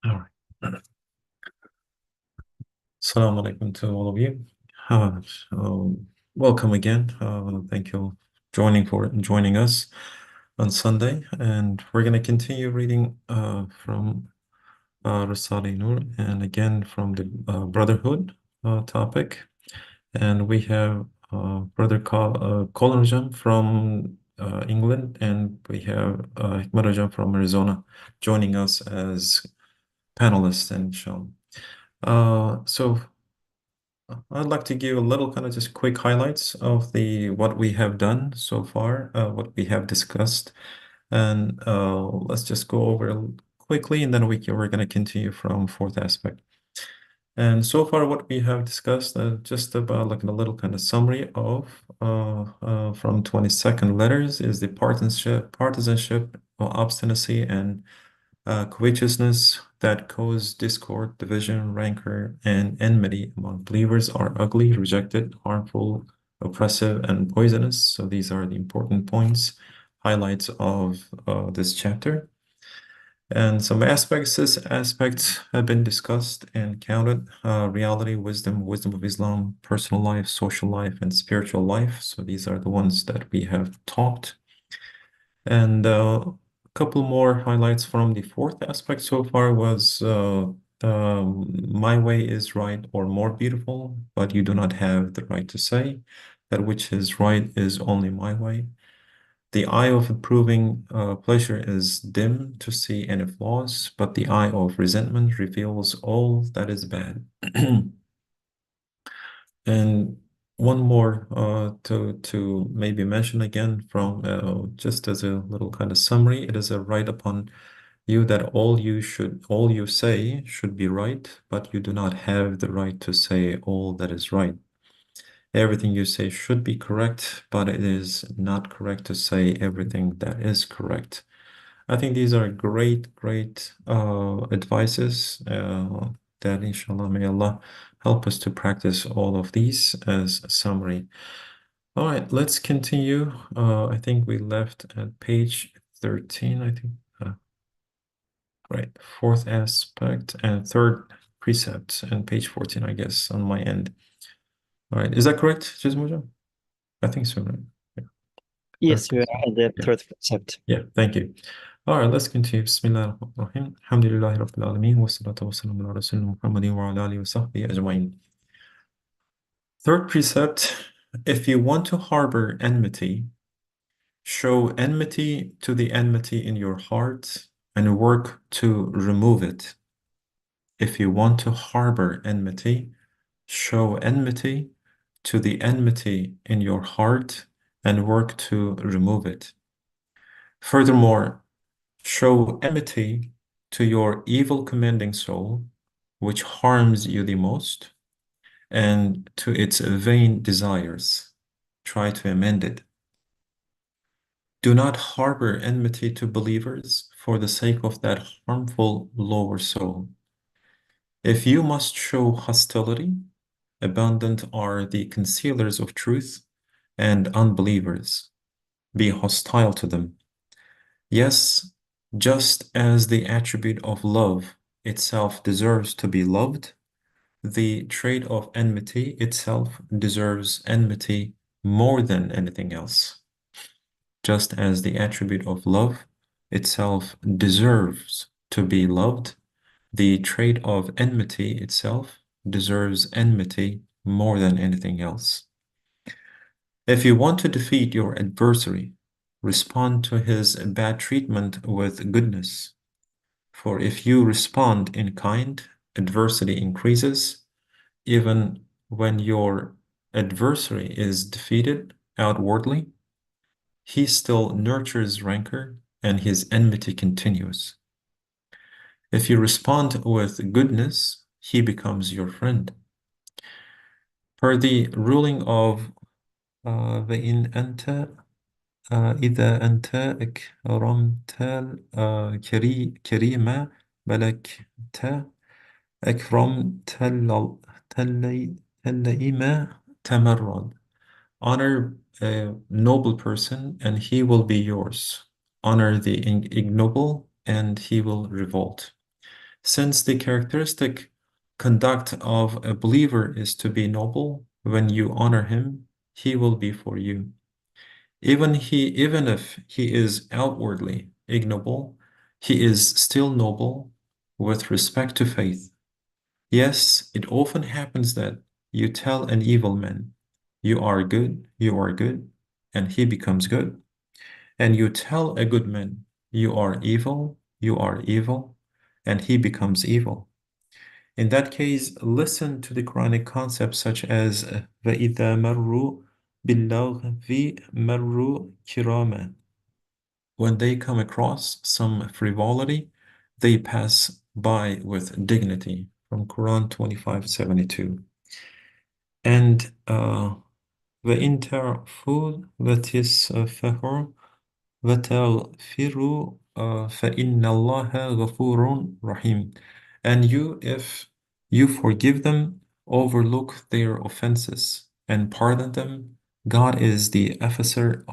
All right. Assalamu alaikum to all of you. Uh, Welcome again. Thank you for joining us on Sunday, and we're going to continue reading from Risale Nur, and again from the Brotherhood topic. And we have Colin Rajam from England, and we have Hikmat Rajam from Arizona joining us as panelists, inshallah. So I'd like to give a little kind of just quick highlights of what we have done so far, what we have discussed, and let's just go over quickly, and then we're going to continue from fourth aspect. And so far, what we have discussed, just about like a little kind of summary of from 22nd letters is the partisanship, obstinacy, and covetousness that cause discord, division, rancor, and enmity among believers are ugly, rejected, harmful, oppressive, and poisonous. So these are the important points, highlights of this chapter. And some aspects have been discussed and counted: reality, wisdom of Islam, personal life, social life, and spiritual life. So these are the ones that we have talked. And a couple more highlights from the fourth aspect so far was my way is right or more beautiful, but you do not have the right to say that which is right is only my way. The eye of approving pleasure is dim to see any flaws, but the eye of resentment reveals all that is bad. And one more to maybe mention again from just as a little kind of summary, it is a right upon you that all you say should be right, but you do not have the right to say all that is right. Everything you say should be correct, but it is not correct to say everything that is correct. I think these are great advices that inshallah may Allah help us to practice all of these as a summary. All right, let's continue. I think we left at page 13, I think. Right, fourth aspect and third precept and page 14, I guess, on my end. All right, is that correct, Jismuja? I think so, right? Yeah, third Yes, we are precept. at the Yeah, third concept. yeah, thank you. All right, let's continue. Bismillahirrahmanirrahim. Alhamdulillahi Rabbil Alameen. Wassalatu wassalamu ala Rasulina Muhammadin wa ala alihi wa sahbihi ajma'in. Third precept, if you want to harbor enmity, show enmity to the enmity in your heart and work to remove it. If you want to harbor enmity, show enmity to the enmity in your heart and work to remove it. Furthermore, show enmity to your evil commanding soul, which harms you the most, and to its vain desires. Try to amend it. Do not harbor enmity to believers for the sake of that harmful lower soul. If you must show hostility, abundant are the concealers of truth and unbelievers. Be hostile to them. Yes, just as the attribute of love itself deserves to be loved, the trait of enmity itself deserves enmity more than anything else. Just as the attribute of love itself deserves to be loved, the trait of enmity itself deserves enmity more than anything else. If you want to defeat your adversary, respond to his bad treatment with goodness. For if you respond in kind, adversity increases. Even when your adversary is defeated outwardly, he still nurtures rancor and his enmity continues. If you respond with goodness, he becomes your friend. Per the ruling of وَإِنْ أَنْتَ إذا أنت أكرمت الكريم ملكت أكرمت اللئيم تمرد. Honor a noble person and he will be yours. Honor the ignoble and he will revolt. Since the characteristic conduct of a believer is to be noble, when you honor him, he will be for you. Even if he is outwardly ignoble, he is still noble with respect to faith. Yes, it often happens that you tell an evil man, you are good, and he becomes good. And you tell a good man, you are evil, and he becomes evil. In that case, listen to the Quranic concepts such as وَإِذَا مَرُّوا بِاللَّغْوِ مَرُّوا كِرَامًا. When they come across some frivolity, they pass by with dignity, from Quran 25:72. And وَإِن تَعْفُوا وَتَصْفَحُوا وَتَغْفِرُوا فَإِنَّ اللَّهَ غَفُورٌ رَحِيمٌ. And you, if you forgive them, overlook their offenses, and pardon them, God is the effacer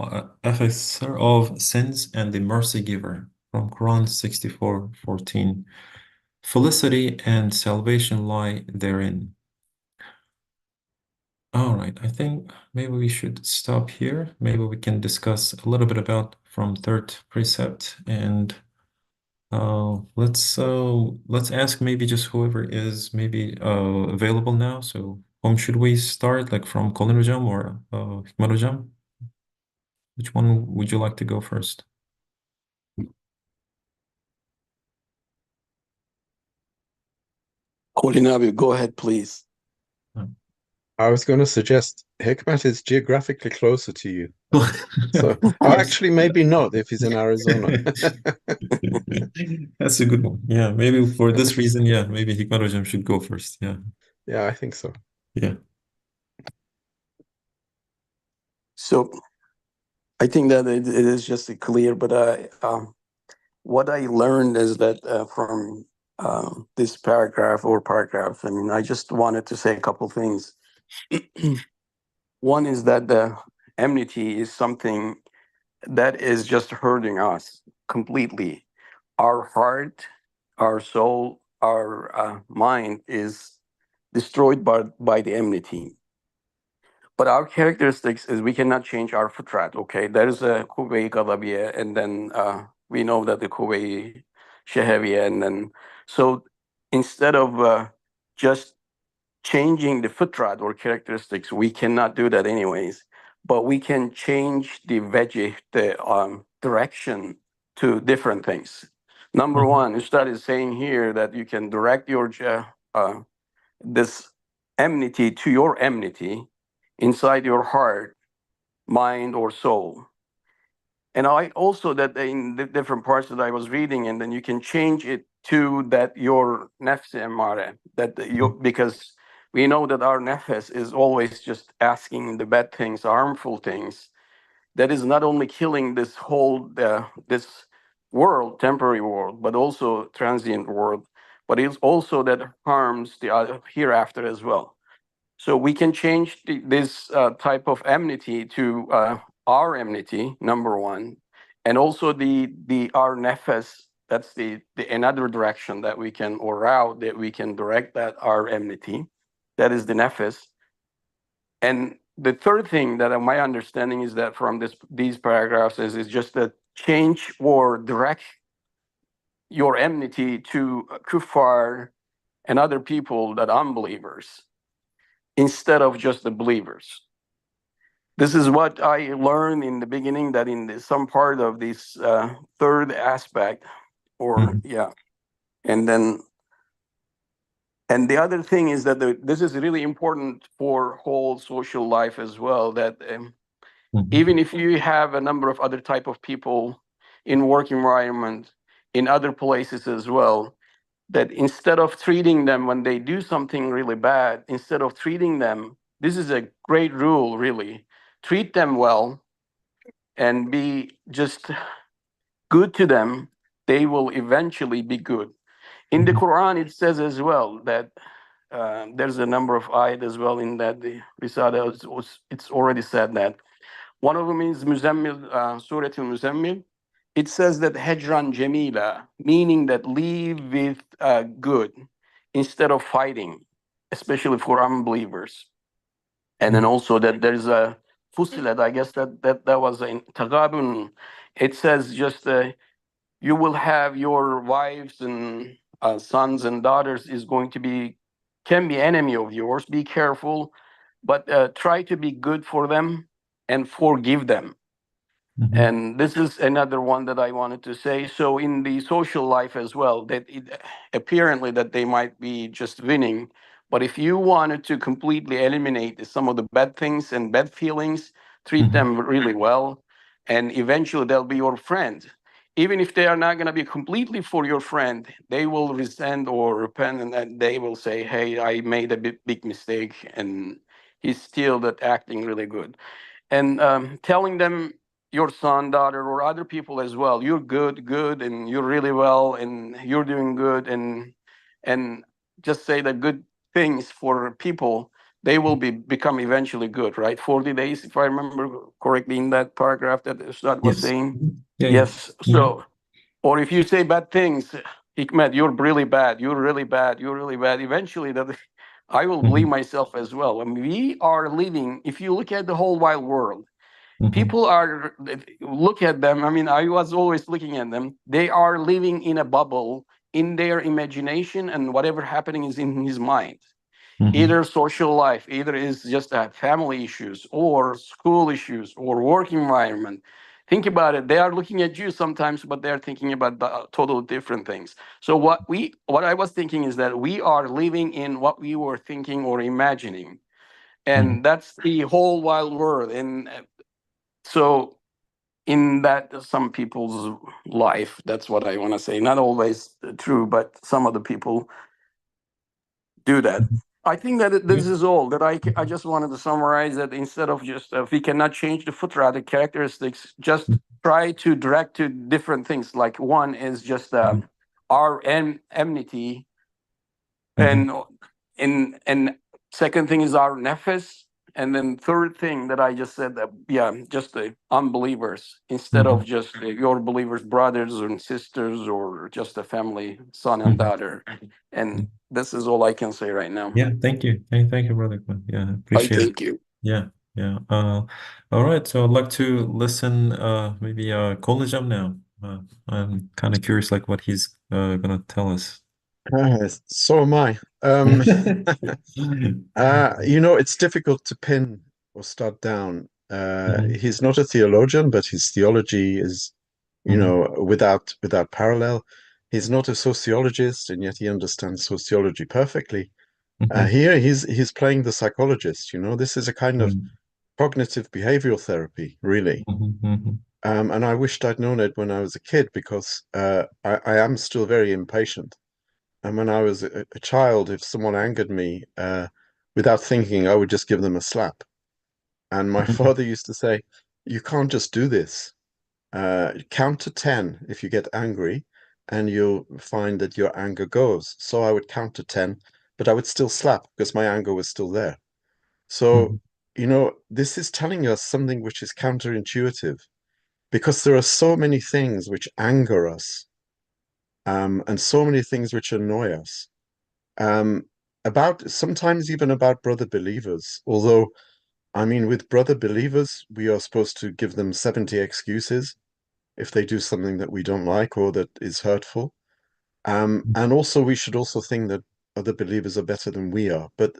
of sins and the mercy giver. From Quran 64:14. Felicity and salvation lie therein. All right, I think maybe we should stop here. Maybe we can discuss a little bit about from third precept, and let's ask maybe just whoever is maybe available now. So whom should we start, like from Colin Hocam or Hikmat Hocam? Which one would you like to go first? Colin Abi, go ahead, please. I was going to suggest Hikmat is geographically closer to you. So, or actually, maybe not if he's in Arizona. That's a good one. Yeah, maybe for this reason, yeah, maybe Hikmat Hocam should go first. Yeah. Yeah, I think so. Yeah. So I think that it is just clear, but what I learned is that from this paragraph, I mean, I just wanted to say a couple things. One is that the enmity is something that is just hurting us completely. Our heart, our soul, our mind is destroyed by the enmity. But our characteristics is we cannot change our fitrat. Okay, there is a Kuwei Gadabiya, and then we know that the Kuwei Shahabiya, and then so instead of just changing the fitrat or characteristics, we cannot do that anyways. But we can change the veggie, the direction to different things. Number one, Ustad is saying here that you can direct your this enmity to your enmity inside your heart, mind, or soul. And I also that in the different parts that I was reading, and then you can change it to that your nafs amara, that you, because we know that our nafs is always just asking the bad things, harmful things. That is not only killing this whole this world, temporary world, but also transient world. But it's also that harms the hereafter as well. So we can change this type of enmity to our enmity, number one, and also the our nefes. That's the another direction that we can, or route that we can direct that our enmity. That is the nefes. And the third thing that my understanding is that from these paragraphs is just that change or direct your enmity to kuffar and other people that unbelievers instead of just the believers. This is what I learned in the beginning, that in some part of this third aspect, or yeah, and then and the other thing is that this is really important for whole social life as well. That even if you have a number of other type of people in work environment, in other places as well, that instead of treating them when they do something really bad, instead of treating them, this is a great rule, really. Treat them well and be just good to them, they will eventually be good. In the Quran, it says as well that there's a number of ayat as well in that the Risala, it's already said that. One of them is Muzammil, Surah Al-Muzammil, it says that Hejran Jamila, meaning that leave with good instead of fighting, especially for unbelievers. And then also that there's a Fusilet, I guess that was in Tagabun. It says just you will have your wives and sons and daughters is going to be can be enemy of yours. Be careful, but try to be good for them and forgive them. And this is another one that I wanted to say. So in the social life as well, that apparently that they might be just winning, but if you wanted to completely eliminate some of the bad things and bad feelings, treat them really well, and eventually they'll be your friend. Even if they are not going to be completely for your friend, they will resent or repent, and then they will say, "Hey, I made a big mistake," and he's still that acting really good. And telling them your son, daughter, or other people as well, you're good, and you're really well, and you're doing good, and just say the good things for people. They will become eventually good, right? 40 days, if I remember correctly, in that paragraph that Ustad was Yes. saying. Yeah, yeah. Yes. So, or if you say bad things, Hikmet, you're really bad. You're really bad. You're really bad. Eventually, that I will believe myself as well. I mean, we are living. If you look at the whole wide world, people are look at them. I mean, I was always looking at them. They are living in a bubble in their imagination, and whatever happening is in his mind. Either social life, either is just family issues or school issues or work environment. Think about it. They are looking at you sometimes, but they're thinking about the totally different things. So what I was thinking is that we are living in what we were thinking or imagining, and that's the whole wild world. And so in that some people's life, that's what I want to say. Not always true, but some of the people do that. I think that this is all that I just wanted to summarize that instead of just if we cannot change the Futra, the characteristics, just try to direct to different things. Like one is just our enmity, and and second thing is our nefes, and then third thing that I just said that just the unbelievers instead of just your believers, brothers and sisters, or just a family, son and daughter. And this is all I can say right now. Yeah, thank you. Thank you, brother. Yeah, I appreciate it. thank you. Yeah, yeah. All right. So I'd like to listen, maybe Kolajam now. I'm kind of curious, like what he's gonna tell us. So am I. It's difficult to pin or start down. He's not a theologian, but his theology is, without parallel. He's not a sociologist, and yet he understands sociology perfectly. Here, he's playing the psychologist. This is a kind of cognitive behavioral therapy, really. And I wished I'd known it when I was a kid because I am still very impatient. And when I was a child, if someone angered me without thinking, I would just give them a slap. And my father used to say, "You can't just do this. Count to 10 if you get angry, and you'll find that your anger goes." So I would count to 10, but I would still slap because my anger was still there. So, this is telling us something which is counterintuitive because there are so many things which anger us, and so many things which annoy us. Um, about sometimes even about brother believers. Although, I mean, with brother believers, we are supposed to give them 70 excuses if they do something that we don't like or that is hurtful. And also, we should also think that other believers are better than we are. But,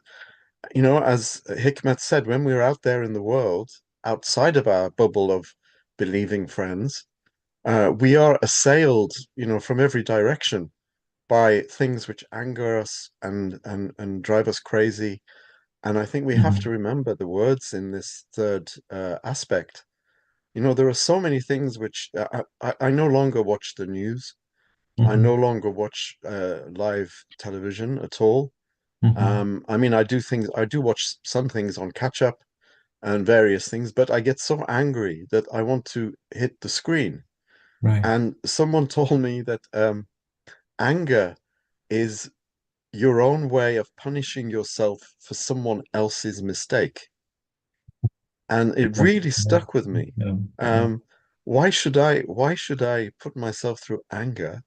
as Hikmet said, when we're out there in the world, outside of our bubble of believing friends, we are assailed, from every direction by things which anger us and drive us crazy. And I think we have to remember the words in this third aspect. There are so many things which I no longer watch the news. I no longer watch live television at all. I mean, I do watch some things on catch up and various things, but I get so angry that I want to hit the screen. Right. And someone told me that anger is your own way of punishing yourself for someone else's mistake. And it really stuck with me. Yeah. Um, why should I put myself through anger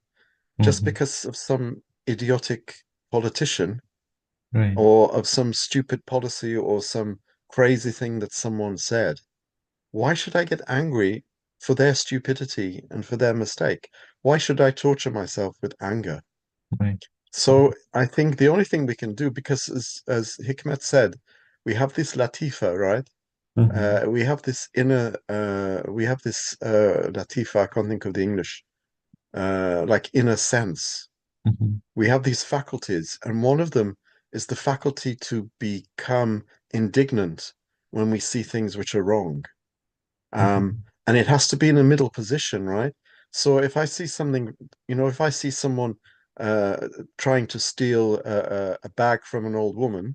just Mm-hmm. because of some idiotic politician Right. or of some stupid policy or some crazy thing that someone said? Why should I get angry for their stupidity and for their mistake? Why should I torture myself with anger? Right. So I think the only thing we can do, because as Hikmet said, we have this latifa, right? Mm-hmm. We have this latifa, I can't think of the English, like inner sense. Mm-hmm. We have these faculties, and one of them is the faculty to become indignant when we see things which are wrong. Mm-hmm. And it has to be in a middle position, right? So if I see something, if I see someone uh, trying to steal a bag from an old woman,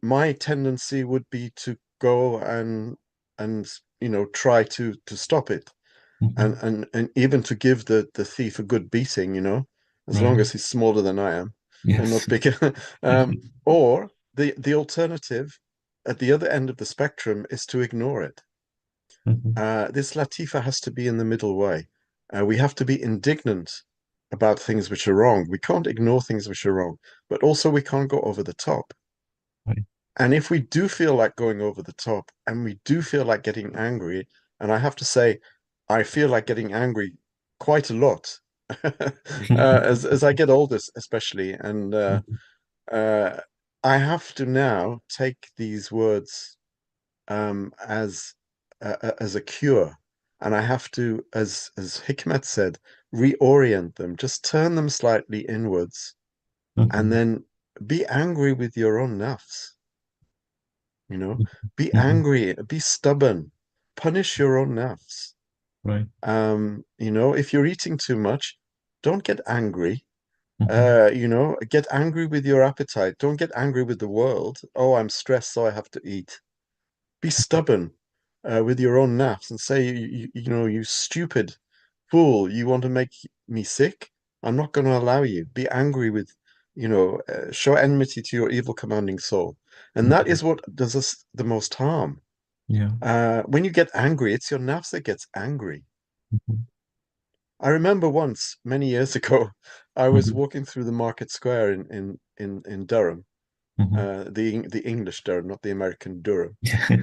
my tendency would be to go and try to stop it and Mm-hmm. and and even to give the thief a good beating, as long Right. as he's smaller than I am and Yes. not bigger. Or the alternative at the other end of the spectrum is to ignore it. Mm-hmm. This Latifa has to be in the middle way. We have to be indignant about things which are wrong. We can't ignore things which are wrong, but also we can't go over the top. Right. And if we do feel like going over the top and we do feel like getting angry, and I have to say, I feel like getting angry quite a lot as I get older, especially, and uh, I have to now take these words as a cure, and I have to, as Hikmet said, reorient them, just turn them slightly inwards, and Mm-hmm. then be angry with your own nafs. Be Mm-hmm. angry, be stubborn, punish your own nafs. Right. If you're eating too much, don't get angry. Mm-hmm. Get angry with your appetite. Don't get angry with the world. Oh, I'm stressed, so I have to eat. Be stubborn with your own nafs and say, you stupid fool, you want to make me sick? I'm not going to allow you. Be angry with, show enmity to your evil commanding soul. And that Mm-hmm. is what does us the most harm. Yeah. When you get angry, it's your nafs that gets angry. Mm-hmm. I remember once, many years ago, I was Mm-hmm. walking through the market square in Durham, Mm-hmm. the English Durham, not the American Durham.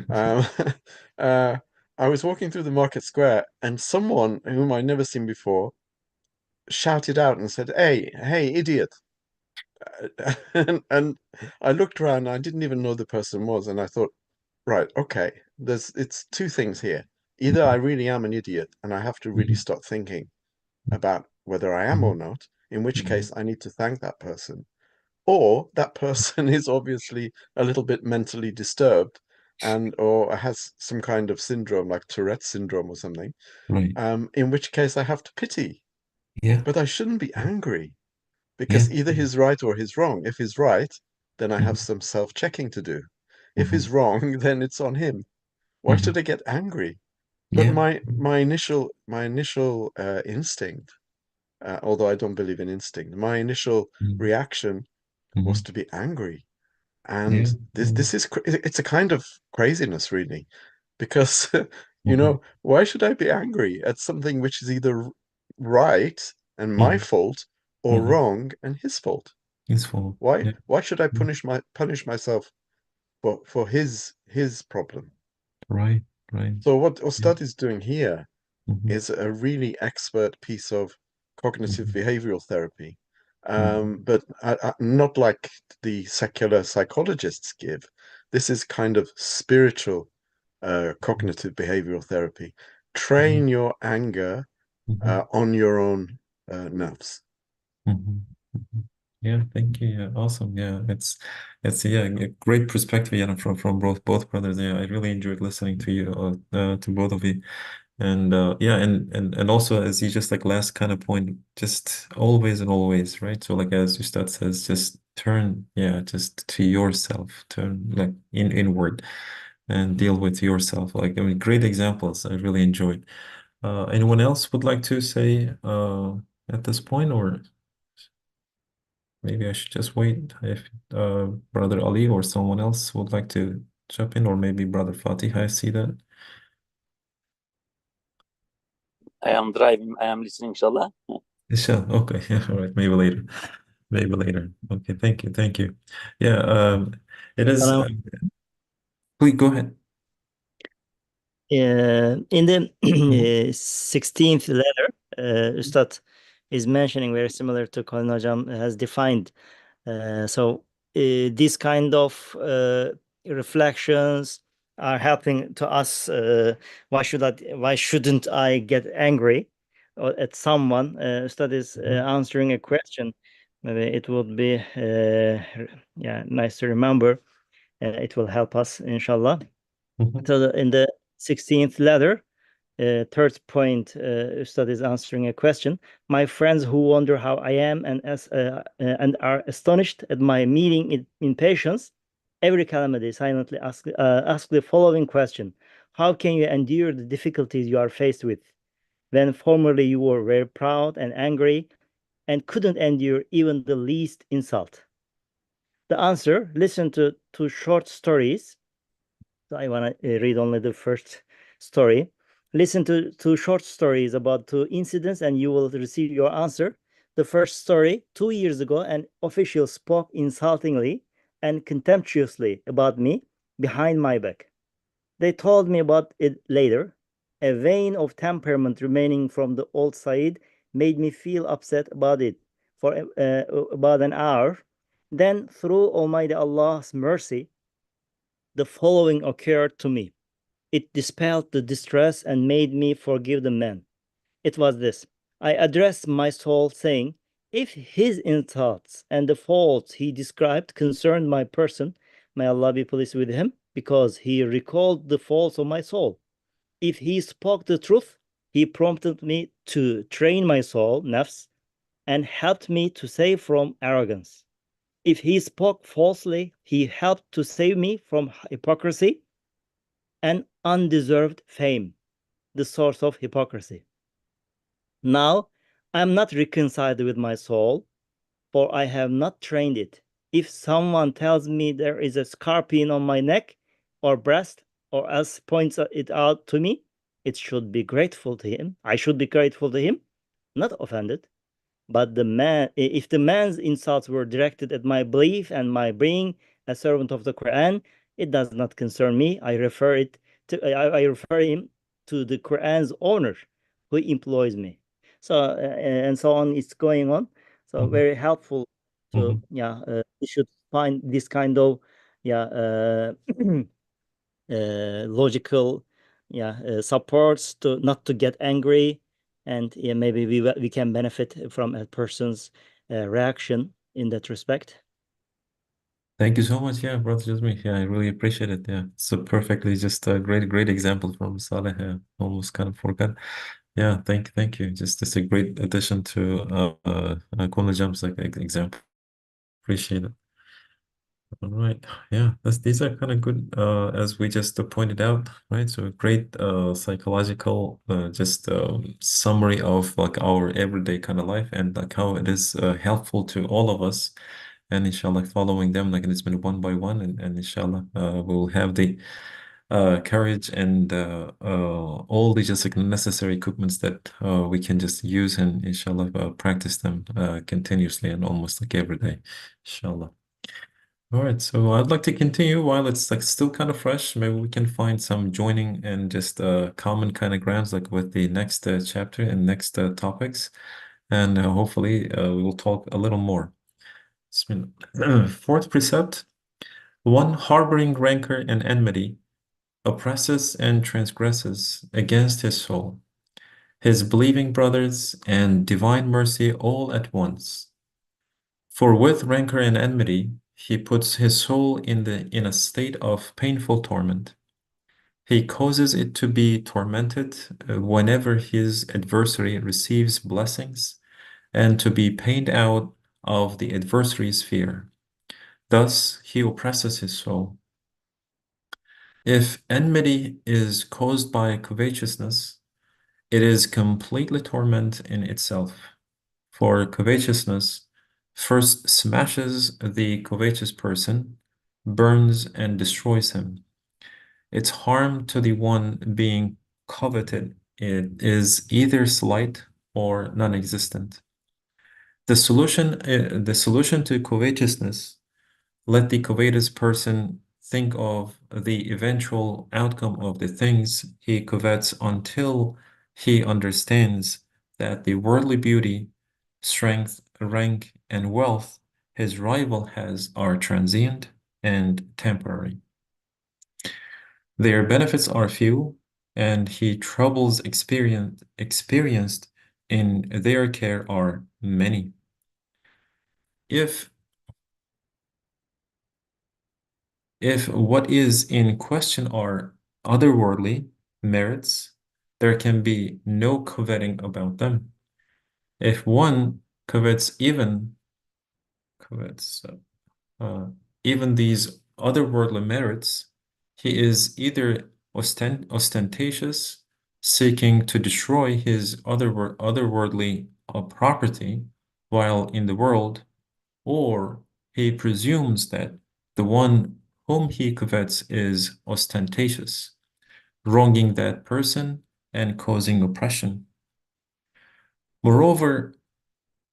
Um, uh, I was walking through the market square, and someone whom I'd never seen before shouted out and said, "Hey, hey, idiot!" And I looked around, and I didn't even know the person was, and I thought, right, okay, it's two things here. Either I really am an idiot, and I have to really Mm-hmm. start thinking about whether I am Mm-hmm. or not, in which Mm-hmm. case I need to thank that person. Or that person is obviously a little bit mentally disturbed and or has some kind of syndrome like Tourette's syndrome or something, Right. in which case I have to pity. Yeah. But I shouldn't be angry Yeah. because either he's right or he's wrong. If he's right, then I have Mm-hmm. some self-checking to do. If Mm-hmm. he's wrong, then it's on him. Why Mm-hmm. should I get angry? But Yeah. my initial instinct, although I don't believe in instinct, my initial Mm-hmm. reaction Mm-hmm. was to be angry. Yeah. And this Yeah. this is it's a kind of craziness, really, because Mm-hmm. why should I be angry at something which is either right and my Mm-hmm. fault or Mm-hmm. wrong and his fault? Useful. Why Yeah. why should I Mm. punish myself for his problem? Right. Right. So what Yeah. Ustad is doing here Mm-hmm. is a really expert piece of cognitive Mm-hmm. behavioral therapy, Mm-hmm. but not like the secular psychologists give. This is kind of spiritual cognitive behavioral therapy. Right. Train your anger Mm-hmm. on your own nerves. Mm-hmm. Mm-hmm. Yeah, thank you. Yeah, awesome. Yeah, it's yeah, a great perspective, yeah, from both brothers. Yeah, I really enjoyed listening to you, to both of you. And yeah, and also as you just like last kind of point, just always and always, right? So like as Ustad says, just turn, yeah, just to yourself, turn like inward and deal with yourself. Like I mean, great examples. I really enjoyed. Anyone else would like to say at this point, or maybe I should just wait if Brother Ali or someone else would like to jump in, or maybe Brother Fatih, I see that. I am driving. I am listening, inshallah. Inshallah. Okay. Yeah. All right. Maybe later. Maybe later. Okay. Thank you. Thank you. Yeah. It is. Salam. Please go ahead. In the Mhm. 16th letter, Ustad is mentioning very similar to Khalil Najam has defined. These kind of reflections are helping to us. Why shouldn't I get angry at someone? Ustad is answering a question. Maybe it would be yeah, nice to remember. It will help us, inshallah. Mhm. So in the 16th letter, third point, Ustad is answering a question. My friends who wonder how I am and are astonished at my meeting in patience, every calamity silently ask the following question: how can you endure the difficulties you are faced with, when formerly you were very proud and angry and couldn't endure even the least insult? The answer: listen to two short stories. So I want to read only the first story. Listen to two short stories about two incidents and you will receive your answer. The first story: 2 years ago, an official spoke insultingly and contemptuously about me behind my back. They told me about it later. A vein of temperament remaining from the old Said made me feel upset about it for about an hour. Then, through Almighty Allah's mercy, the following occurred to me. It dispelled the distress and made me forgive the man. It was this: I addressed my soul, saying, if his insults and the faults he described concerned my person, may Allah be pleased with him, because he recalled the faults of my soul. If he spoke the truth, he prompted me to train my soul, nafs, and helped me to save from arrogance. If he spoke falsely, he helped to save me from hypocrisy and undeserved fame, the source of hypocrisy. Now I am not reconciled with my soul, for I have not trained it. If someone tells me there is a scorpion on my neck or breast, or else points it out to me, it should be grateful to him. I should be grateful to him, not offended. But if the man's insults were directed at my belief and my being a servant of the Quran, it does not concern me. I refer him to the Quran's owner who employs me. So and so on. It's going on. So Mhm. very helpful to, Mhm. yeah. We should find this kind of, yeah, logical, yeah, supports to not to get angry, and yeah, maybe we can benefit from a person's reaction in that respect. Thank you so much. Yeah, Brother Jasmine. Yeah, I really appreciate it. Yeah, it's a perfectly just a great example from Saleh. Yeah, almost kind of forgot. Yeah, thank you. Just a great addition to Kunal Jam's like example. Appreciate it. All right. Yeah, these are kind of good, as we just pointed out, right? So a great psychological just summary of like our everyday kind of life and like how it is helpful to all of us. And inshallah, following them, like it's been one by one, and inshallah, we'll have the courage and all the just like necessary equipments that we can just use and inshallah practice them continuously and almost like every day, inshallah. All right, so I'd like to continue while it's like still kind of fresh. Maybe we can find some joining and just common kind of grounds like with the next chapter and next topics. And hopefully we will talk a little more. Bismillah. Fourth precept, one harboring rancor and enmity oppresses and transgresses against his soul, his believing brothers, and divine mercy all at once. For with rancor and enmity, he puts his soul in a state of painful torment. He causes it to be tormented whenever his adversary receives blessings, and to be pained out of the adversary's fear. Thus he oppresses his soul. If enmity is caused by covetousness, it is completely torment in itself. For covetousness first smashes the covetous person, burns and destroys him. Its harm to the one being coveted it is either slight or non-existent. The solution to covetousness, let the covetous person think of the eventual outcome of the things he covets until he understands that the worldly beauty, strength, rank, and wealth his rival has are transient and temporary. Their benefits are few, and he troubles experienced in their care are many. If what is in question are otherworldly merits, there can be no coveting about them. If one covets even these otherworldly merits, he is either ostentatious, seeking to destroy his otherworldly property while in the world, or he presumes that the one whom he covets is ostentatious, wronging that person and causing oppression. Moreover,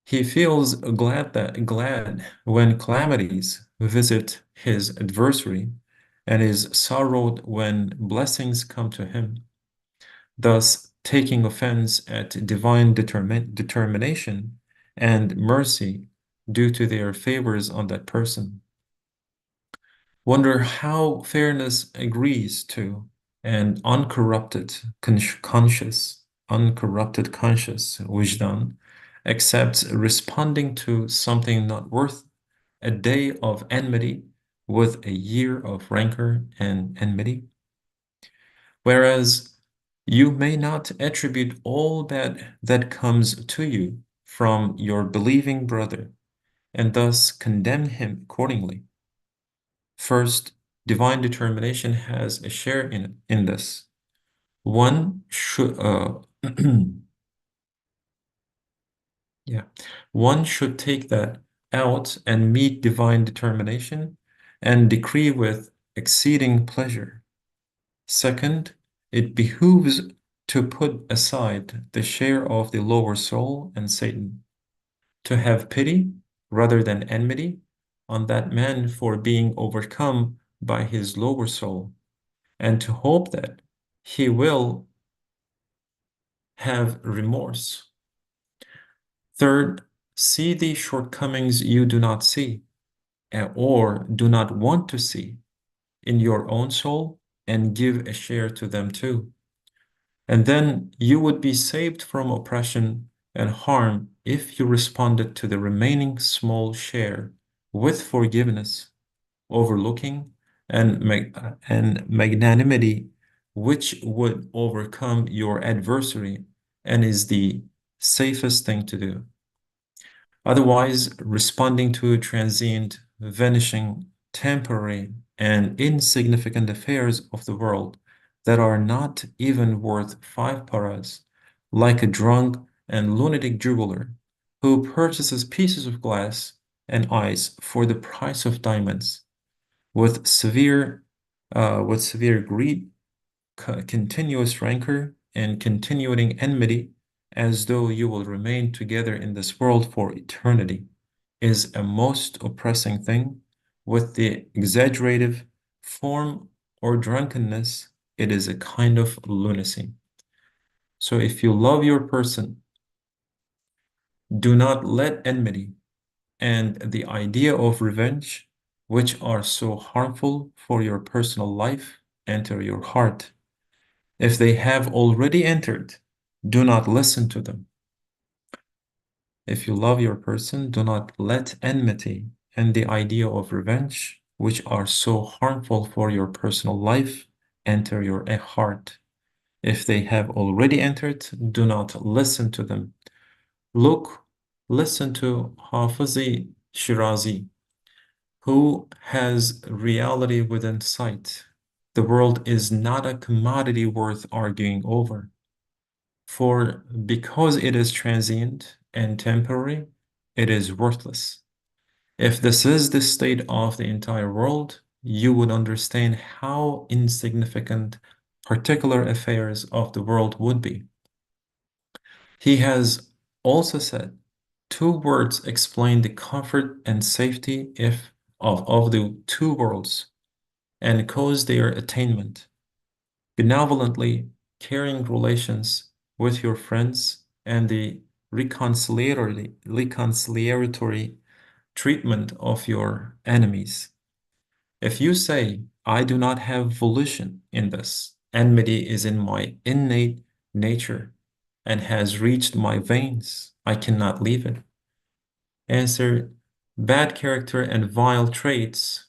he feels glad when calamities visit his adversary, and is sorrowed when blessings come to him, thus taking offense at divine determination and mercy due to their favors on that person. Wonder how fairness agrees to an uncorrupted conscious wisdom accepts responding to something not worth a day of enmity with a year of rancor and enmity. Whereas you may not attribute all that comes to you from your believing brother, and thus condemn him accordingly. First, divine determination has a share in this. One should one should take that out and meet divine determination and decree with exceeding pleasure. Second, it behooves to put aside the share of the lower soul and Satan, to have pity rather than enmity on that man for being overcome by his lower soul, and to hope that he will have remorse. Third, see the shortcomings you do not see, or do not want to see in your own soul, and give a share to them too. And then you would be saved from oppression and harm if you responded to the remaining small share with forgiveness, overlooking, and magnanimity, which would overcome your adversary and is the safest thing to do. Otherwise, responding to transient, vanishing, temporary, and insignificant affairs of the world that are not even worth 5 paras, like a drunk and lunatic jeweler who purchases pieces of glass and ice for the price of diamonds, with severe greed, continuous rancor, and continuing enmity, as though you will remain together in this world for eternity, is a most oppressing thing. With the exaggerative form or drunkenness, it is a kind of lunacy. So if you love your person, do not let enmity and the idea of revenge, which are so harmful for your personal life, enter your heart. If they have already entered, do not listen to them. If you love your person, do not let enmity and the idea of revenge, which are so harmful for your personal life, enter your heart. If they have already entered, do not listen to them. Listen to Hafizi Shirazi, who has reality within sight. The world is not a commodity worth arguing over. For because it is transient and temporary, it is worthless. If this is the state of the entire world, you would understand how insignificant particular affairs of the world would be. He has also said, two words explain the comfort and safety of the two worlds and cause their attainment. Benevolently caring relations with your friends and the reconciliatory treatment of your enemies. If you say, I do not have volition in this, enmity is in my innate nature and has reached my veins, I cannot leave it. Answer, bad character and vile traits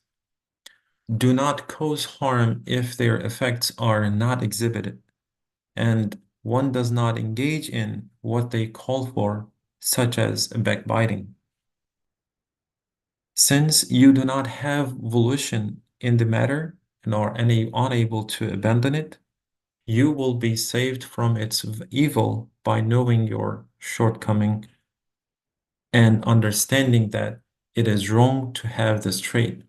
do not cause harm if their effects are not exhibited, and one does not engage in what they call for, such as backbiting. Since you do not have volition in the matter and are unable to abandon it, you will be saved from its evil by knowing your shortcoming and understanding that it is wrong to have this trait,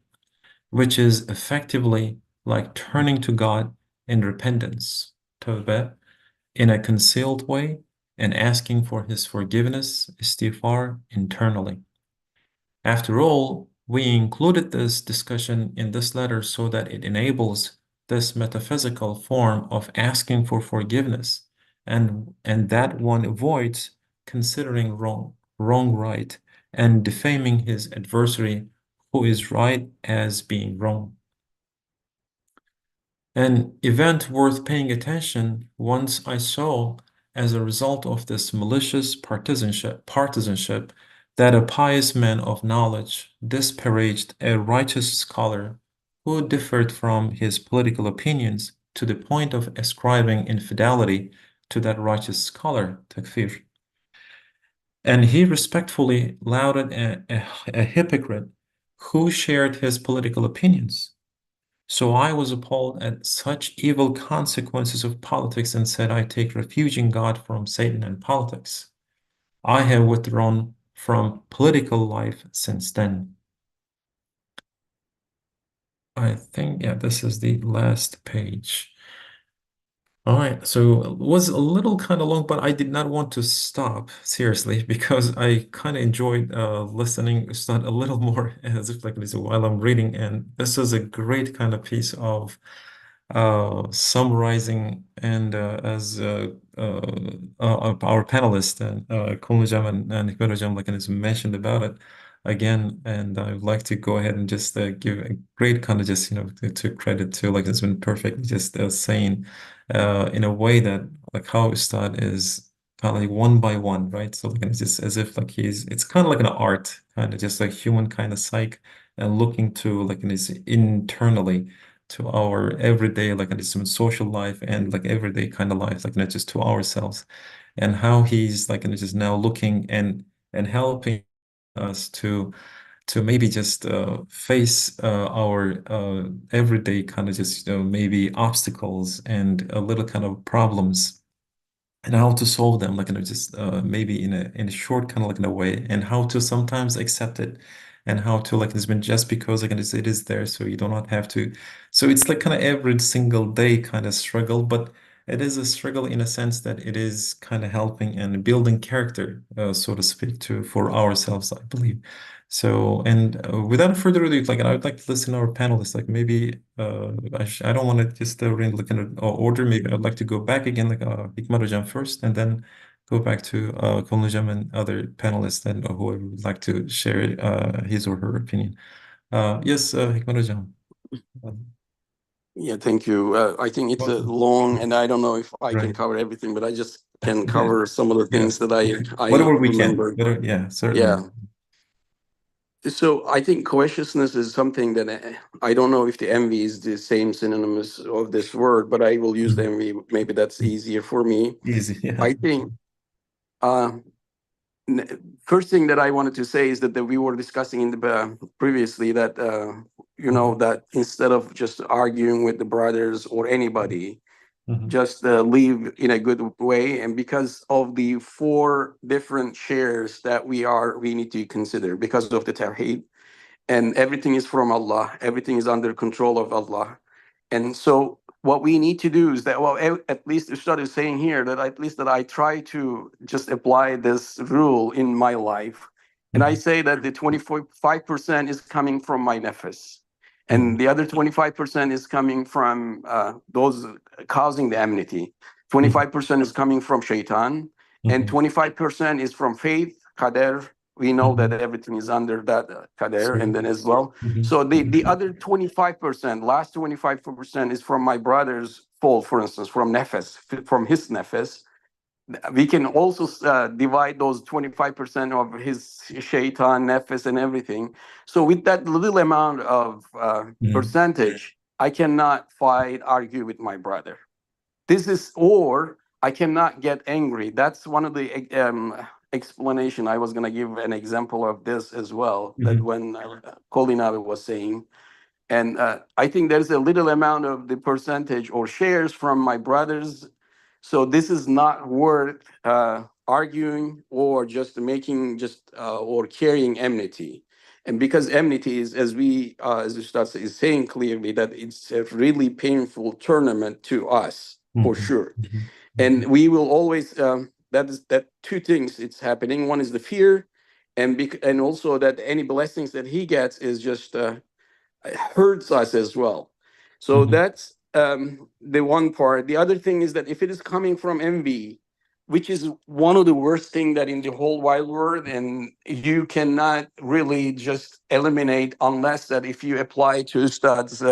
which is effectively like turning to God in repentance, tawbah, in a concealed way and asking for his forgiveness, istighfar, internally. After all, we included this discussion in this letter so that it enables this metaphysical form of asking for forgiveness and that one avoids considering wrong right, and defaming his adversary who is right as being wrong. An event worth paying attention once I saw as a result of this malicious partisanship that a pious man of knowledge disparaged a righteous scholar who differed from his political opinions to the point of ascribing infidelity to that righteous scholar, takfir. And he respectfully lauded a hypocrite who shared his political opinions. So I was appalled at such evil consequences of politics and said, I take refuge in God from Satan and politics. I have withdrawn from political life since then. I think, yeah, this is the last page. All right, so it was a little kind of long, but I did not want to stop, seriously, because I kind of enjoyed listening Ustad a little more as if like this while I'm reading, and this is a great kind of piece of summarizing and as our panelists and Kunlujam and Hikmatojam like has mentioned about it again, and I would like to go ahead and just give a great kind of just to credit to like it's been perfect just saying in a way that like how Ustad is kind of like one by one, right? So like it's just as if like it's kind of like an art, kind of just like human kind of psyche and looking to like in his internally to our everyday like in some social life and like everyday kind of life, like not just to ourselves, and how he's like just now looking and helping us to maybe just face our everyday kind of just maybe obstacles and a little kind of problems and how to solve them like just maybe in a short kind of like in a way, and how to sometimes accept it and how to like it's been just because like it is there, so you do not have to. So it's like kind of every single day kind of struggle, but it is a struggle in a sense that it is kind of helping and building character, so to speak, to for ourselves, I believe. So, and without further ado, like I would like to listen to our panelists. Like maybe I don't want to just look in order. Maybe I'd like to go back again, like Hikmatojam first, and then go back to Konujam and other panelists and whoever would like to share his or her opinion. Yes, Hikmatojam. Yeah, thank you. I think it's long, and I don't know if I can Right. cover everything, but I just can cover some of the things that I Whatever we can. remember. Yeah, certainly. Yeah. So I think cohessiousness is something that I don't know if the envy is the same synonymous of this word, but I will use the envy. Maybe that's easier for me. Easy. Yeah. I think first thing that I wanted to say is that we were discussing in the previously that that instead of just arguing with the brothers or anybody, just live in a good way, and because of the four different shares that we need to consider because of the tawheed, and everything is from Allah, everything is under control of Allah, and so what we need to do is that, well, at least Ustad is saying here that at least that I try to just apply this rule in my life. And I say that the 25% is coming from my nefes. And the other 25% is coming from those causing the enmity. 25% is coming from shaitan. And 25% is from faith, qadar. We know that everything is under that qadar, and then as well. So the other 25%, last 25% is from my brother's fault, for instance, from nefes, from his nefes. We can also divide those 25% of his shaitan, nefes, and everything. So with that little amount of percentage, I cannot fight, argue with my brother. This is, or I cannot get angry. That's one of the explanation. I was going to give an example of this as well, that when Kolinabe was saying. And I think there's a little amount of the percentage or shares from my brothers. So this is not worth arguing or just making or carrying enmity. And because enmity is, as Ustad is saying clearly, that it's a really painful tournament to us, for sure. And we will always, that two things it's happening. One is the fear, and also that any blessings that he gets is just hurts us as well. So that's the one part. The other thing is that if it is coming from envy, which is one of the worst thing that in the whole wide world, and you cannot really just eliminate unless that if you apply to Ustad's,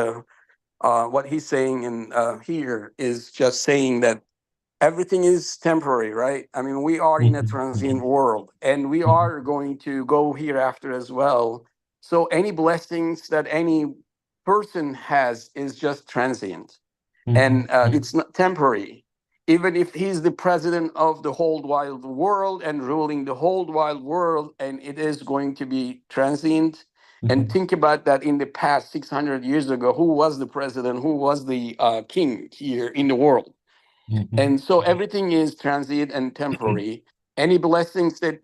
what he's saying in here is just saying that everything is temporary, right? I mean, we are in a transient world, and we are going to go hereafter as well. So any blessings that any person has is just transient, and it's not temporary. Even if he's the president of the whole wide world and ruling the whole wide world, and it is going to be transient. And think about that in the past 600 years ago, who was the president, who was the king here in the world? And so everything is transient and temporary. Any blessings that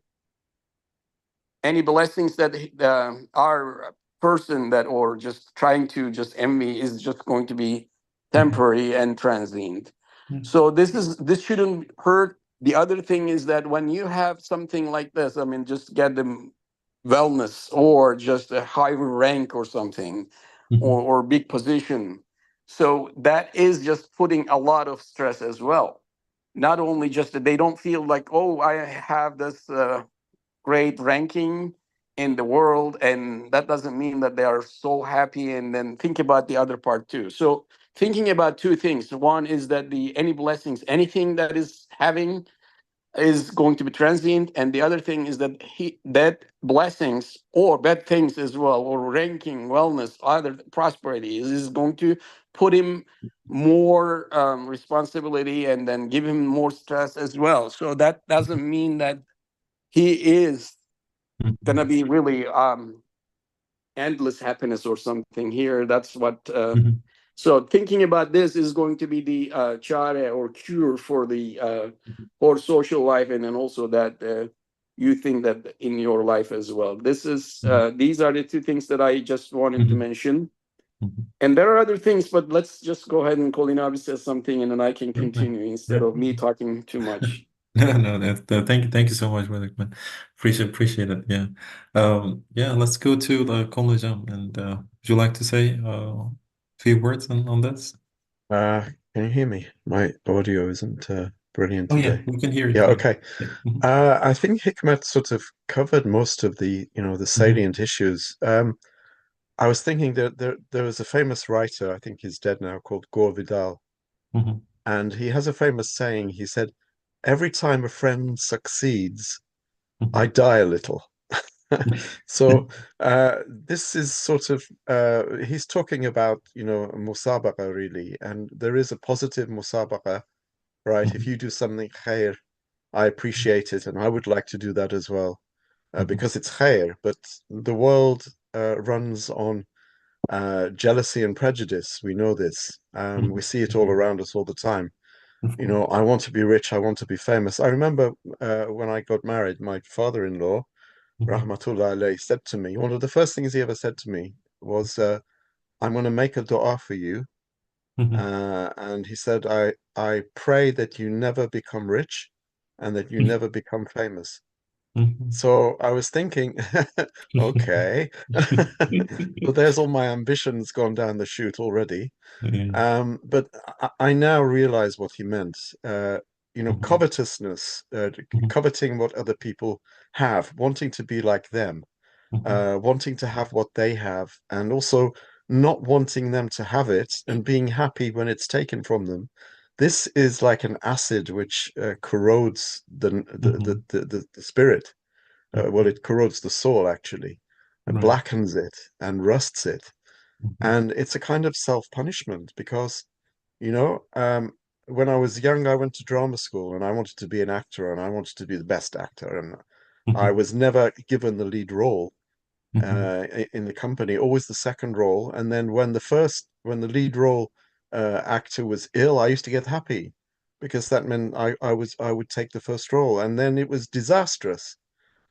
our person that or just trying to just envy is just going to be temporary and transient. So this shouldn't hurt. The other thing is that when you have something like this, I mean, just get them wellness or just a high rank or something, or big position. So that is just putting a lot of stress as well. Not only just that they don't feel like, oh, I have this great ranking in the world, and that doesn't mean that they are so happy. And then think about the other part too. So thinking about two things. One is that any blessings, anything that is having is going to be transient, and the other thing is that that blessings or bad things as well, or ranking, wellness, other prosperity is going to put him more responsibility and then give him more stress as well. So that doesn't mean that he is gonna be really endless happiness or something here. That's what so thinking about this is going to be the chare or cure for the for social life, and then also that you think that in your life as well. This is these are the two things that I just wanted to mention. And there are other things, but let's just go ahead and Kolinabi says something, and then I can continue instead of me talking too much. No, thank you so much, Brother Akmal. Appreciate it. Yeah. Yeah, let's go to the Konlejam. And would you like to say a few words on this? Can you hear me? My audio isn't brilliant Oh yeah, today. we can hear you. Yeah, clearly. okay. Yeah. I think Hikmet sort of covered most of the, the salient issues. I was thinking that there was a famous writer, I think he's dead now, called Gore Vidal, and he has a famous saying. He said, "Every time a friend succeeds, I die a little." So this is sort of he's talking about, musabaqa really, and there is a positive musabaqa, right? If you do something khair, I appreciate it, and I would like to do that as well, because it's khair. But the world runs on jealousy and prejudice. We know this. We see it all around us all the time. I want to be rich. I want to be famous. I remember when I got married, my father-in-law, Rahmatullah alayhi, said to me, one of the first things he ever said to me was, I'm going to make a dua for you, And he said, I pray that you never become rich and that you never become famous. So I was thinking, okay, so there's all my ambitions gone down the chute already. Yeah. But I now realize what he meant. Covetousness, coveting what other people have, wanting to be like them, wanting to have what they have, and also not wanting them to have it and being happy when it's taken from them. This is like an acid which corrodes the spirit. Well, it corrodes the soul actually, and Right. blackens it and rusts it. And it's a kind of self-punishment because, you know, when I was young, I went to drama school and I wanted to be an actor and I wanted to be the best actor. And I was never given the lead role in the company, always the second role. And then when the lead role actor was ill, I used to get happy because that meant I would take the first role. And then it was disastrous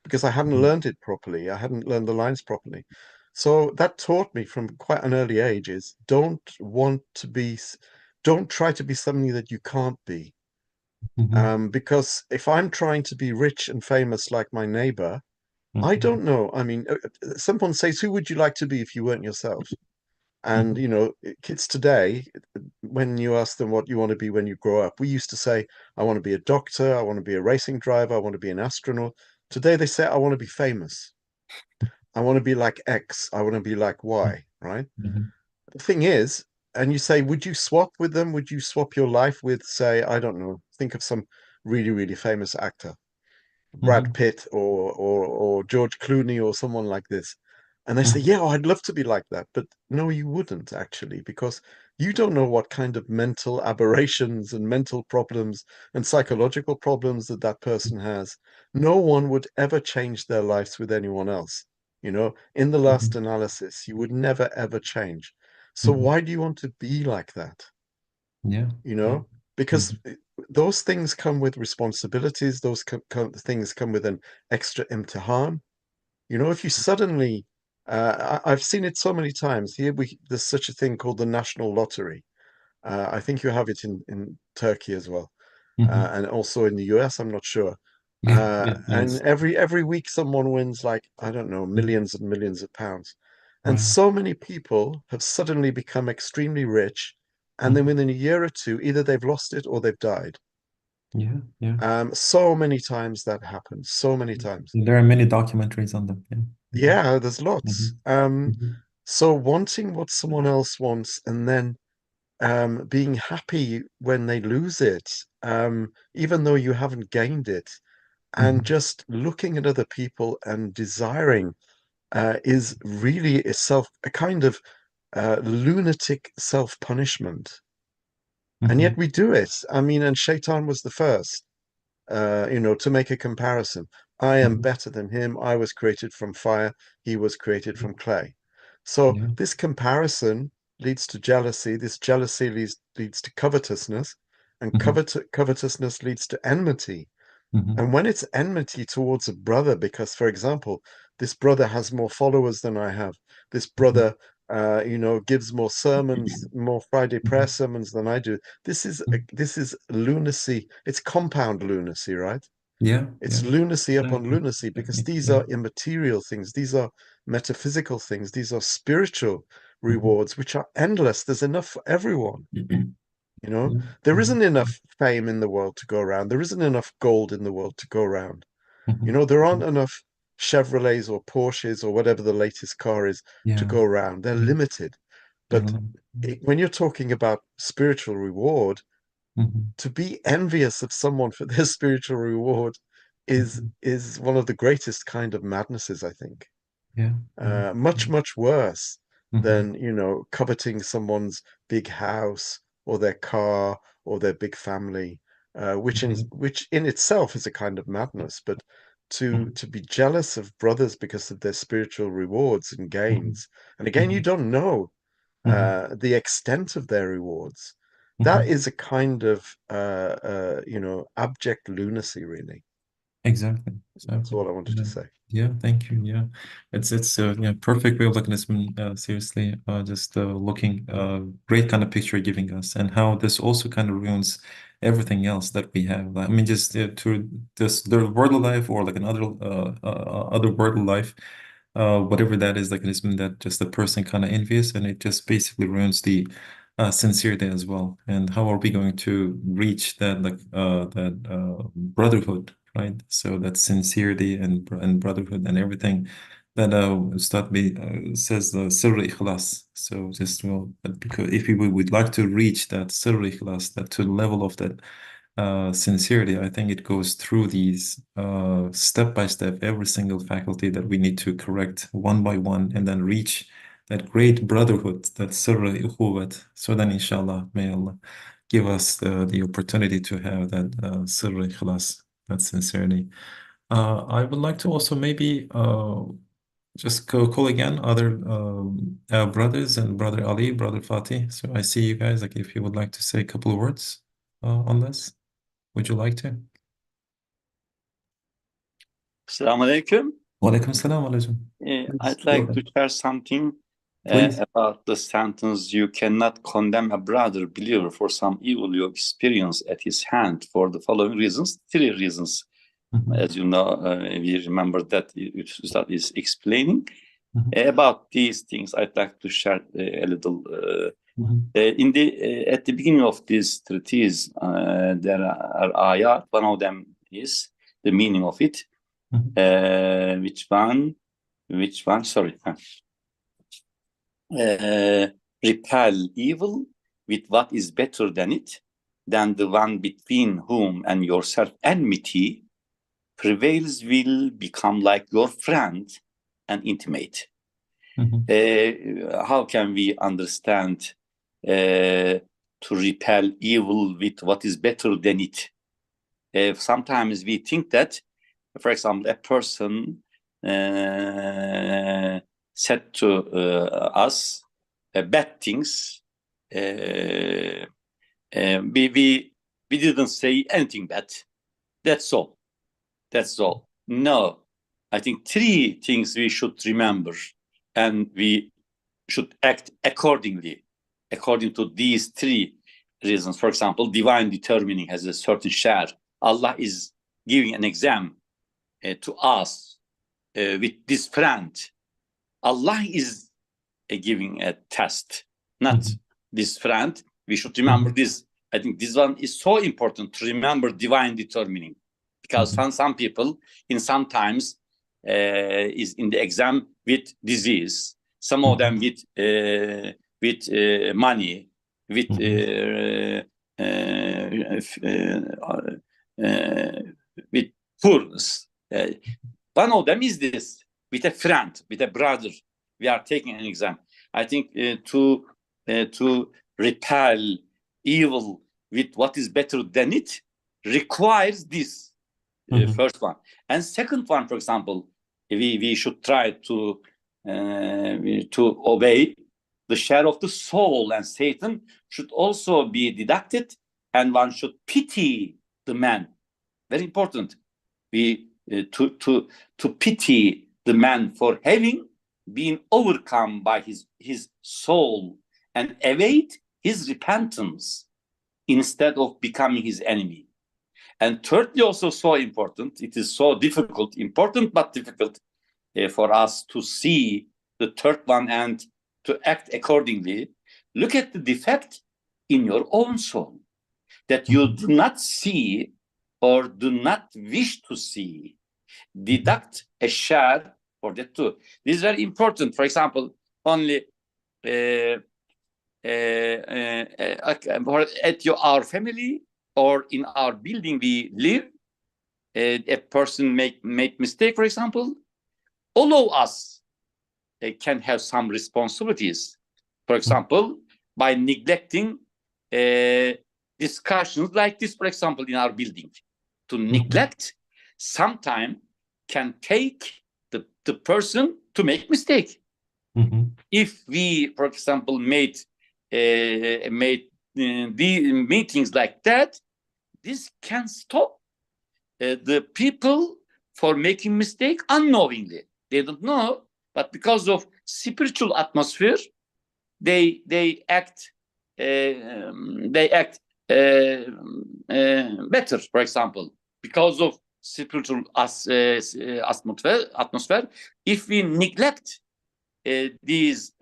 because I hadn't learned it properly. I hadn't learned the lines properly. So that taught me from quite an early age is don't try to be something that you can't be. Because if I'm trying to be rich and famous like my neighbor, I don't know. I mean, someone says, who would you like to be if you weren't yourself? And, kids today, when you ask them what you want to be when you grow up, we used to say, I want to be a doctor, I want to be a racing driver, I want to be an astronaut. Today they say, I want to be famous. I want to be like X, I want to be like Y, right? The thing is, and you say, would you swap with them? Would you swap your life with, say, I don't know, think of some really, really famous actor, Brad Pitt or George Clooney or someone like this. And they say, yeah, oh, I'd love to be like that. But no, you wouldn't actually, because you don't know what kind of mental aberrations and mental problems and psychological problems that that person has. No one would ever change their lives with anyone else. In the last analysis, you would never ever change. So why do you want to be like that? Yeah. you know, because those things come with responsibilities. Those things come with an extra imtihan. If you suddenly, I've seen it so many times. Here there's such a thing called the national lottery. I think you have it in Turkey as well, and also in the US. I'm not sure. Yeah. Yeah. And Yes. every week someone wins like, I don't know, millions and millions of pounds. And Right. so many people have suddenly become extremely rich, and then within a year or two, either they've lost it or they've died. Yeah. Yeah. So many times that happens, so many times. There are many documentaries on them. Yeah. Yeah, there's lots. Mhm. So wanting what someone else wants and then being happy when they lose it, even though you haven't gained it, and just looking at other people and desiring is really a kind of lunatic self-punishment. And yet we do it. I mean, and Shaitan was the first, to make a comparison. I am better than him. I was created from fire. He was created from clay. So Yeah. this comparison leads to jealousy. This jealousy leads to covetousness, and covetousness leads to enmity. And when it's enmity towards a brother, because, for example, this brother has more followers than I have, this brother, gives more sermons, more Friday prayer sermons than I do. This is lunacy. It's compound lunacy, right? Yeah. It's Yeah. lunacy upon Exactly. lunacy because Exactly. these Yeah. are immaterial things. These are metaphysical things. These are spiritual Mhm. rewards, which are endless. There's enough for everyone. You know, Yeah. there isn't enough fame in the world to go around. There isn't enough gold in the world to go around. There aren't enough Chevrolets or Porsches or whatever the latest car is to Yeah. go around. They're Yeah. limited. They're But like, when you're talking about spiritual reward, to be envious of someone for their spiritual reward is one of the greatest kind of madnesses, I think. yeah. Yeah. Much, much worse Mhm. than, coveting someone's big house or their car or their big family, which in itself is a kind of madness. But to be jealous of brothers because of their spiritual rewards and gains, and again, you don't know the extent of their rewards. That is a kind of abject lunacy, really. Exactly. That's Exactly. all I wanted to Yeah. say. Yeah, thank you. Yeah, it's yeah, perfect way of looking at this. Seriously, just looking great kind of picture you're giving us, and how this also kind of ruins everything else that we have. I mean, just to this the worldly life or like another other worldly life, whatever that is, like it's that just the person kind of envious, and it just basically ruins the sincerity as well. And how are we going to reach that brotherhood? Right? So that sincerity and brotherhood and everything that Ustad says the sirr ikhlas. So just well, because if we would like to reach that sirr ikhlas, that to the level of that sincerity, I think it goes through these step by step, every single faculty that we need to correct one by one, and then reach that great brotherhood, that sirr ukhuwat. So then, inshallah, may Allah give us the opportunity to have that sirr ikhlas, that sincerity. I would like to also maybe just call again other brothers and Brother Ali, Brother Fatih. So I see you guys, like if you would like to say a couple of words on this, would you like to? Assalamu alaikum. Walaikum salam alaikum. I'd like to share something Please. about the sentence, you cannot condemn a brother believer for some evil you experience at his hand for the following reasons, 3 reasons. As you know, we remember that Ustad is explaining about these things. I'd like to share a little. At the beginning of this treatise, there are ayat. One of them is the meaning of it. Which one? Sorry. Repel evil with what is better than it, than the one between whom and yourself enmity prevails will become like your friend and intimate. How can we understand to repel evil with what is better than it? Sometimes we think that, for example, a person said to us bad things. We didn't say anything bad. That's all. No, I think 3 things we should remember, and we should act accordingly, according to these 3 reasons. For example, divine determining has a certain share. Allah is giving an exam to us with this friend. Allah is giving a test, not this friend. We should remember this. I think this one is so important to remember divine determining, because some people in some times is in the exam with disease, some of them with money, with poorness. One of them is this, with a friend, with a brother. We are taking an exam. I think to repel evil with what is better than it requires this first one. And second one, for example, we should try to obey the share of the soul, and Satan should also be deducted, and one should pity the man. Very important. To pity the man for having been overcome by his soul and await his repentance instead of becoming his enemy. And thirdly, also so important, it is so difficult, important but difficult for us to see the third one and to act accordingly. Look at the defect in your own soul that you do not see or do not wish to see. Deduct a share for that too. This is very important. For example, only at our family or in our building we live, a person made mistake, for example, all of us can have some responsibilities. For example, by neglecting discussions like this, for example, in our building. To neglect sometimes can take the person to make mistake. If we, for example, made the meetings like that, this can stop the people for making mistake unknowingly. They don't know, but because of spiritual atmosphere, they act better. For example, because of spiritual atmosphere, if we neglect these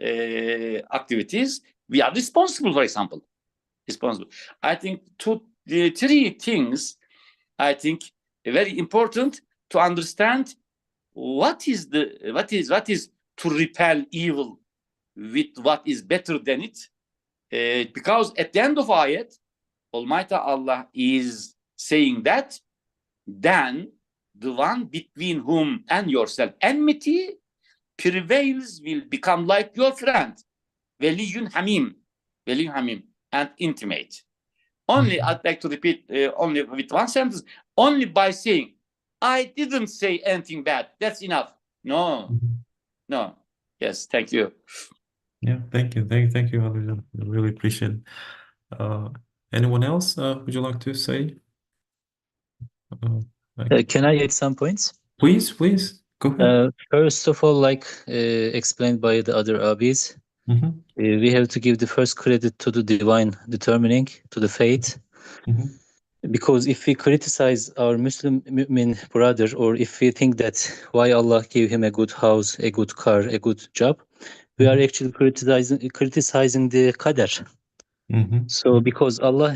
activities, we are responsible. For example, responsible. I think three things. I think very important to understand what is to repel evil with what is better than it. Because at the end of ayat, Almighty Allah is saying that then the one between whom and yourself enmity prevails will become like your friend, veliyun hamim, and intimate. Only, I'd like to repeat only with one sentence, only by saying, I didn't say anything bad, that's enough. No. Yes, thank you. Yeah, thank you. Thank you, Hallelujah. I really appreciate it. Anyone else would you like to say? Can I add some points? Please, go ahead. First of all, like explained by the other Abis, we have to give the first credit to the divine determining, to the fate. Because if we criticize our Muslim mu'min brother, or if we think that why Allah gave him a good house, a good car, a good job, we are actually criticizing the qadar. So because Allah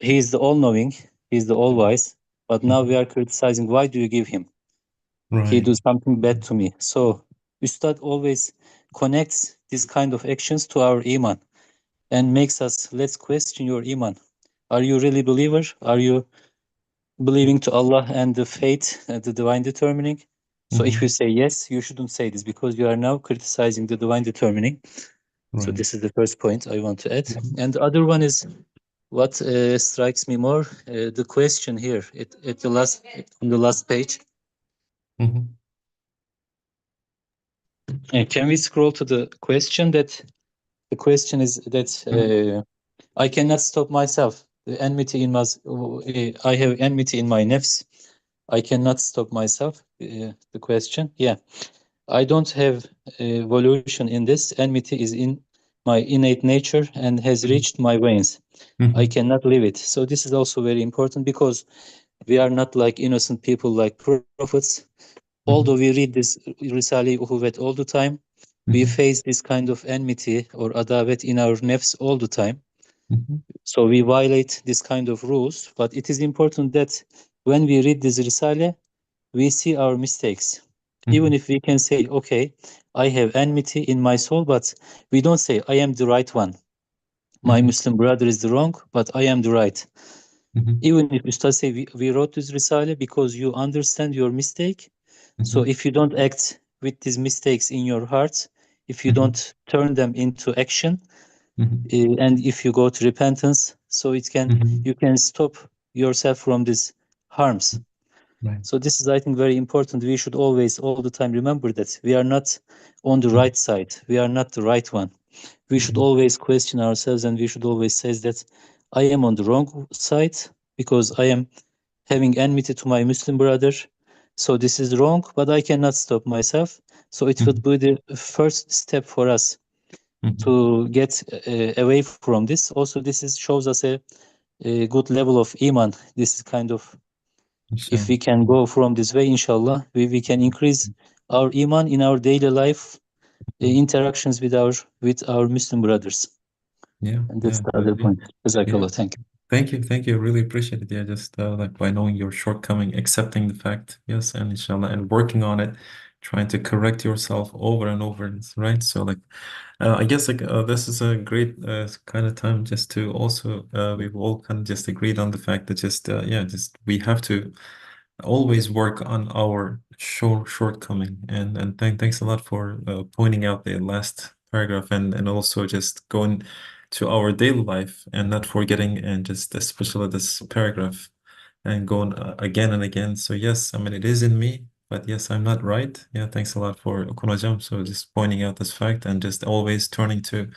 He is the all-knowing, He is the all-wise, but now we are criticizing, why do you give him? He do something bad to me. So Ustad always connects these kind of actions to our iman and makes us, let's question your iman. Are you really believer? Are you believing to Allah and the fate, the divine determining? So if you say yes, you shouldn't say this, because you are now criticizing the divine determining. So this is the first point I want to add. And the other one is what strikes me more, the question here on the last page. Can we scroll to the question? That the question is that I cannot stop myself. The enmity in I have enmity in my nafs. I cannot stop myself. The question, yeah, I don't have evolution in this. Enmity is in my innate nature and has reached my veins. I cannot leave it. So this is also very important, because we are not like innocent people like prophets. Although we read this Risale-i Uhuvet all the time, we face this kind of enmity or adawet in our nafs all the time. So we violate this kind of rules, but it is important that when we read this Risale, we see our mistakes. Even if we can say, okay, I have enmity in my soul, but we don't say, I am the right one. My Muslim brother is the wrong, but I am the right. Even if Ustad say, we wrote this Risale because you understand your mistake. So if you don't act with these mistakes in your heart, if you don't turn them into action, and if you go to repentance, so it can you can stop yourself from these harms. So this is, I think, very important. We should always, all the time, remember that we are not on the right side. We are not the right one. We should always question ourselves, and we should always say that I am on the wrong side because I am having enmity to my Muslim brother. So this is wrong, but I cannot stop myself. So it would be the first step for us to get away from this. Also, this shows us a good level of iman. This is kind of, if we can go from this way, inshallah, we can increase our iman in our daily life interactions with our Muslim brothers. Yeah, and that's the other point. Jazakallah. Thank you. Thank you. Really appreciate it. Yeah, just like by knowing your shortcoming, accepting the fact, yes, and inshallah, and working on it, trying to correct yourself over and over, right? So like, I guess like this is a great kind of time just to also we've all kind of just agreed on the fact that just we have to always work on our shortcoming, and thanks a lot for pointing out the last paragraph, and also just going to our daily life and not forgetting, and just especially this paragraph, and going again and again. So yes, I mean, it is in me, but yes, I'm not right. Yeah, thanks a lot for Okunajam. So just pointing out this fact, and just always turning to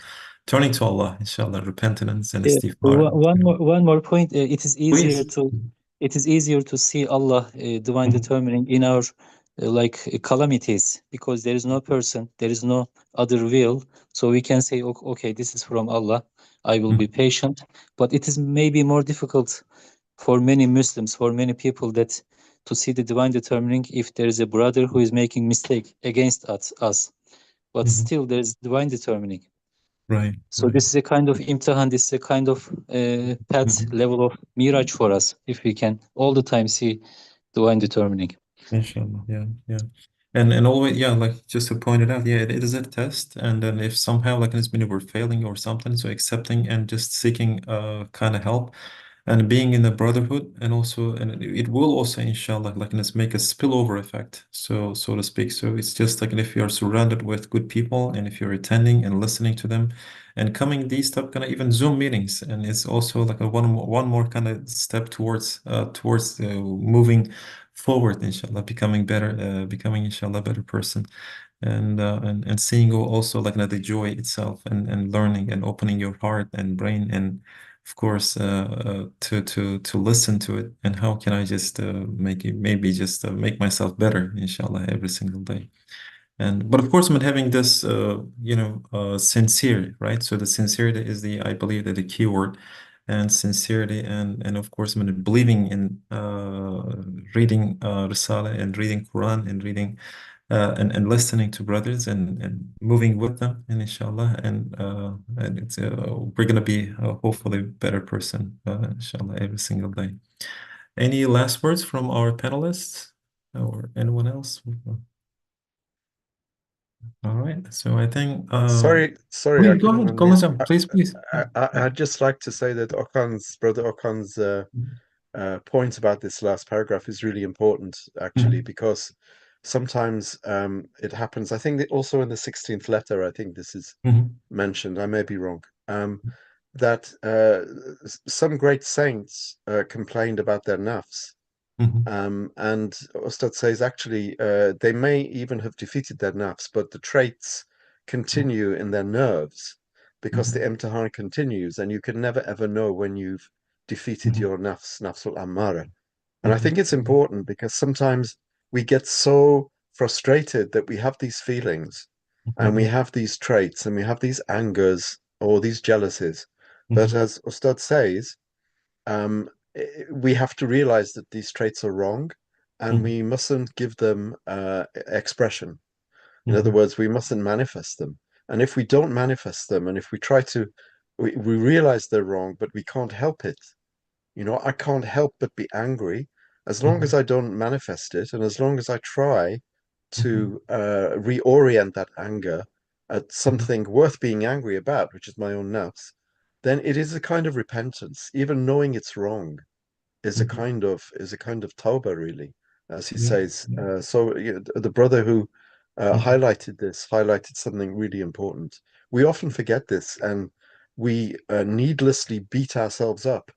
Allah, inshallah, repentance and istighfar. One more point. It is easier Please. it is easier to see Allah divine determining in our calamities, because there is no person, there is no other will, so we can say, okay, this is from Allah, I will be patient. But it is maybe more difficult for many Muslims, for many people, that to see the divine determining if there is a brother who is making mistake against us, but still there is divine determining. Right. So this is a kind of imtihan, this is a kind of path, level of miraj for us, if we can all the time see divine determining. Inshallah, yeah. And always, yeah, like just to point it out, yeah, it is a test. And then if somehow like it's been we're failing or something, so accepting and just seeking kind of help and being in the brotherhood, and also and it will also inshallah like let's make a spillover effect, so to speak. So it's just like if you're surrounded with good people and if you're attending and listening to them and coming these type kind of even Zoom meetings, and it's also like a one more kind of step towards moving forward, inshallah, becoming better, becoming inshallah a better person, and seeing also like the joy itself, and learning and opening your heart and brain, and of course to listen to it, and how can I just make myself better, inshallah, every single day. But of course, I'm having this sincere, right? So the sincerity is I believe that the key word, and sincerity, and of course, I'm believing in reading Risala and reading Quran and reading and listening to brothers, and moving with them, and inshallah, and it's we're gonna be hopefully a better person, inshallah, every single day. Any last words from our panelists or anyone else? All right, so I think Sorry, please I go couldn't ahead, unmute. please. I'd just like to say that Brother Okan's point about this last paragraph is really important, actually, because sometimes it happens. I think that also in the 16th letter, I think this is mentioned. I may be wrong. That some great saints complained about their nafs. And Ustad says actually they may even have defeated their nafs, but the traits continue in their nerves because the imtihan continues, and you can never ever know when you've defeated your nafsul ammara. And I think it's important because sometimes we get so frustrated that we have these feelings and we have these traits and we have these angers or these jealousies. But as Ustad says, we have to realize that these traits are wrong, and we mustn't give them expression. In other words, we mustn't manifest them. And if we don't manifest them, and if we try to, we realize they're wrong, but we can't help it. I can't help but be angry as long as I don't manifest it, and as long as I try to reorient that anger at something worth being angry about, which is my own nafs, then it is a kind of repentance. Even knowing it's wrong is a kind of tawbah, really, as he says. So the brother who highlighted something really important. We often forget this, and we needlessly beat ourselves up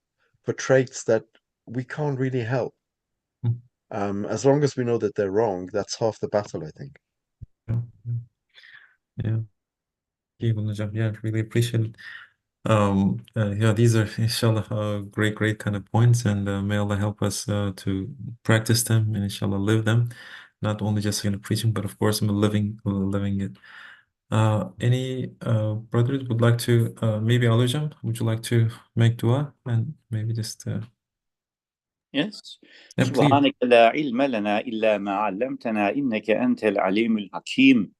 for traits that we can't really help. As long as we know that they're wrong, that's half the battle, I think. Yeah. Yeah, really appreciate it. Yeah, these are inshallah great kind of points, and may Allah help us to practice them and inshallah live them, not only just preaching, but of course living it. Any brothers would like to maybe Alujam, would you like to make dua and maybe just Yes. please. سبحانك لا علم لنا إلا ما علمتنا إنك أنت العليم الحكيم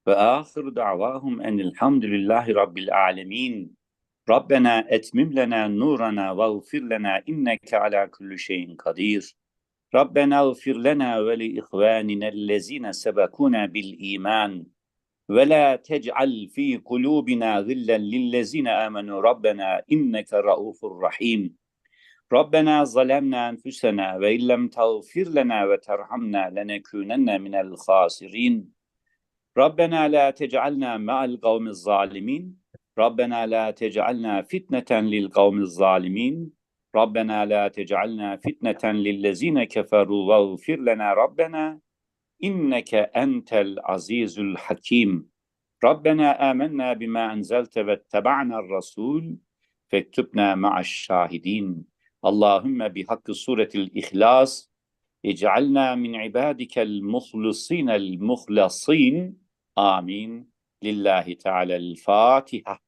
وآخر دعواهم أن الحمد لله رب العالمين ربنا أتمم لنا نورنا واغفر لنا إنك على كل شيء قدير ربنا اغفر لنا ولإخواننا الذين سبقونا بالإيمان ولا تجعل في قلوبنا غلا للذين آمنوا ربنا إنك رؤوف رحيم ربنا ظلمنا أنفسنا وإن لم تغفر لنا وترحمنا لنكونن من الخاسرين ربنا لا تجعلنا مع القوم الظالمين ربنا لا تجعلنا فتنة للقوم الظالمين ربنا لا تجعلنا فتنة للذين كفروا واغفر لنا ربنا إنك أنت العزيز الحكيم ربنا آمنا بما أنزلت واتبعنا الرسول فاكتبنا مع الشاهدين Allahümme bihakkı suretil İhlas ec'alna min ibadikel muhlisinel muhlasin. Amin. Lillahi Teala'l Fatiha.